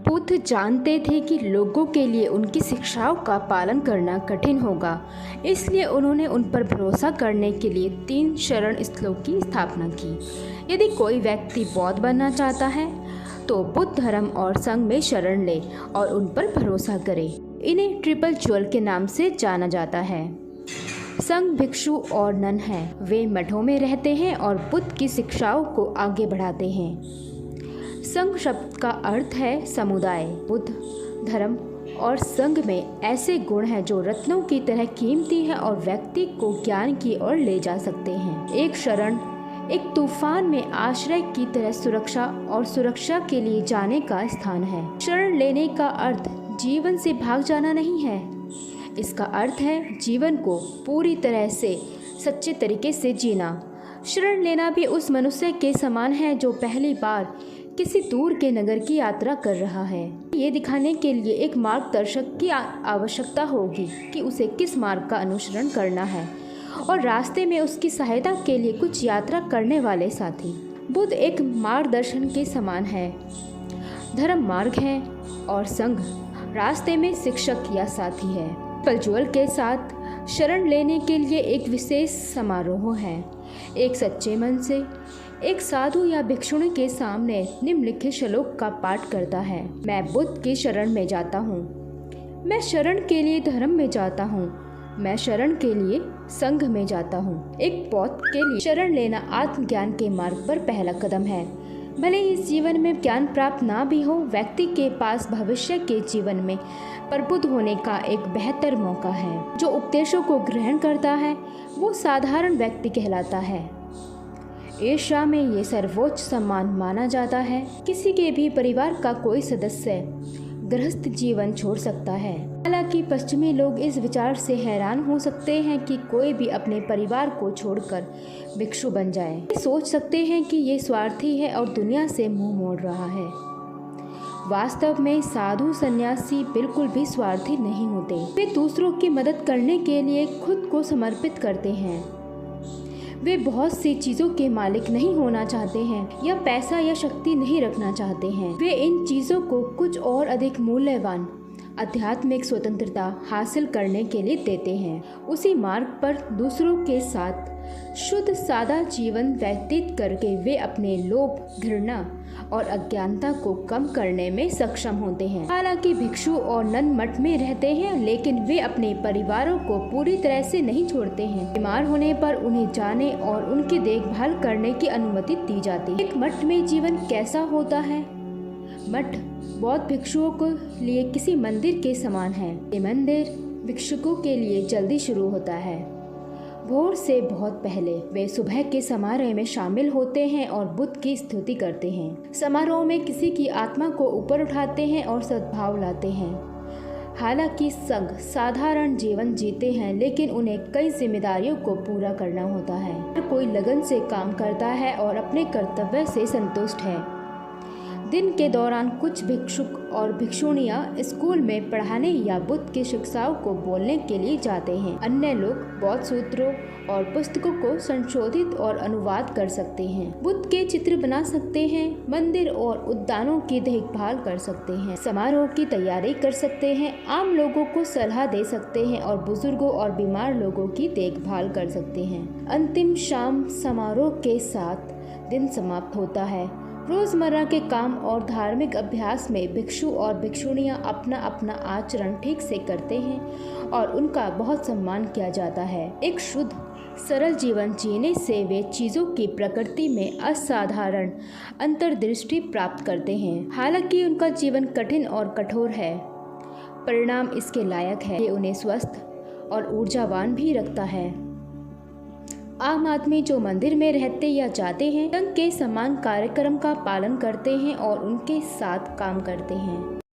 बुद्ध जानते थे कि लोगों के लिए उनकी शिक्षाओं का पालन करना कठिन होगा, इसलिए उन्होंने उन पर भरोसा करने के लिए 3 शरण स्थलों की स्थापना की। यदि कोई व्यक्ति बौद्ध बनना चाहता है तो बुद्ध धर्म और संघ में शरण ले और उन पर भरोसा करे। इन्हें ट्रिपल ज्वेल के नाम से जाना जाता है। संघ भिक्षु और नन हैं। वे मठों में रहते हैं और बुद्ध की शिक्षाओं को आगे बढ़ाते हैं। संघ शब्द का अर्थ है समुदाय। बुद्ध धर्म और संघ में ऐसे गुण हैं जो रत्नों की तरह कीमती है और व्यक्ति को ज्ञान की ओर ले जा सकते हैं। एक शरण एक तूफान में आश्रय की तरह सुरक्षा के लिए जाने का स्थान है। शरण लेने का अर्थ जीवन से भाग जाना नहीं है। इसका अर्थ है जीवन को पूरी तरह से सच्चे तरीके से जीना। शरण लेना भी उस मनुष्य के समान है जो पहली बार किसी दूर के नगर की यात्रा कर रहा है। ये दिखाने के लिए एक मार्गदर्शक की आवश्यकता होगी कि उसे किस मार्ग का अनुसरण करना है और रास्ते में उसकी सहायता के लिए कुछ यात्रा करने वाले साथी। बुद्ध एक मार्गदर्शन के समान है। धर्म मार्ग है और संघ रास्ते में शिक्षक या साथी है। ट्रिपल के साथ शरण लेने के लिए एक विशेष समारोह है। एक सच्चे मन से एक साधु या भिक्षुणी के सामने निम्नलिखित श्लोक का पाठ करता है। मैं बुद्ध की शरण में जाता हूँ। मैं शरण के लिए धर्म में जाता हूँ। मैं शरण के लिए संघ में जाता हूँ। एक बौद्ध के लिए शरण लेना आत्मज्ञान के मार्ग पर पहला कदम है। भले इस जीवन में ज्ञान प्राप्त ना भी हो, व्यक्ति के पास भविष्य के जीवन में प्रबुद्ध होने का एक बेहतर मौका है। जो उपदेशों को ग्रहण करता है वो साधारण व्यक्ति कहलाता है। एशिया में ये सर्वोच्च सम्मान माना जाता है। किसी के भी परिवार का कोई सदस्य गृहस्थ जीवन छोड़ सकता है। हालांकि पश्चिमी लोग इस विचार से हैरान हो सकते हैं कि कोई भी अपने परिवार को छोड़कर भिक्षु बन जाए। वे सोच सकते हैं कि ये स्वार्थी है और दुनिया से मुंह मोड़ रहा है। वास्तव में साधु सन्यासी बिल्कुल भी स्वार्थी नहीं होते। वे दूसरों की मदद करने के लिए खुद को समर्पित करते हैं। वे बहुत सी चीज़ों के मालिक नहीं होना चाहते हैं या पैसा या शक्ति नहीं रखना चाहते हैं। वे इन चीज़ों को कुछ और अधिक मूल्यवान आध्यात्मिक स्वतंत्रता हासिल करने के लिए देते हैं। उसी मार्ग पर दूसरों के साथ शुद्ध सादा जीवन व्यतीत करके वे अपने लोभ, घृणा और अज्ञानता को कम करने में सक्षम होते हैं। हालांकि भिक्षु और नन मठ में रहते हैं, लेकिन वे अपने परिवारों को पूरी तरह से नहीं छोड़ते हैं। बीमार होने पर उन्हें जाने और उनकी देखभाल करने की अनुमति दी जाती है। एक मठ में जीवन कैसा होता है? मठ बौद्ध भिक्षुओं के लिए किसी मंदिर के समान है। ये मंदिर भिक्षुकों के लिए जल्दी शुरू होता है। भोर से बहुत पहले वे सुबह के समारोह में शामिल होते हैं और बुद्ध की स्तुति करते हैं। समारोह में किसी की आत्मा को ऊपर उठाते हैं और सद्भाव लाते हैं। हालांकि संघ साधारण जीवन जीते हैं, लेकिन उन्हें कई जिम्मेदारियों को पूरा करना होता है। हर कोई लगन से काम करता है और अपने कर्तव्य से संतुष्ट है। दिन के दौरान कुछ भिक्षुक और भिक्षुणियाँ स्कूल में पढ़ाने या बुद्ध की शिक्षाओं को बोलने के लिए जाते हैं। अन्य लोग बौद्ध सूत्रों और पुस्तकों को संशोधित और अनुवाद कर सकते हैं। बुद्ध के चित्र बना सकते हैं, मंदिर और उद्यानों की देखभाल कर सकते हैं, समारोह की तैयारी कर सकते हैं, आम लोगों को सलाह दे सकते हैं और बुजुर्गों और बीमार लोगों की देखभाल कर सकते हैं। अंतिम शाम समारोह के साथ दिन समाप्त होता है। रोजमर्रा के काम और धार्मिक अभ्यास में भिक्षु और भिक्षुणियाँ अपना अपना आचरण ठीक से करते हैं और उनका बहुत सम्मान किया जाता है। एक शुद्ध सरल जीवन जीने से वे चीज़ों की प्रकृति में असाधारण अंतर्दृष्टि प्राप्त करते हैं। हालांकि उनका जीवन कठिन और कठोर है, परिणाम इसके लायक है। ये उन्हें स्वस्थ और ऊर्जावान भी रखता है। आम आदमी जो मंदिर में रहते या जाते हैं, संघ के समान कार्यक्रम का पालन करते हैं और उनके साथ काम करते हैं।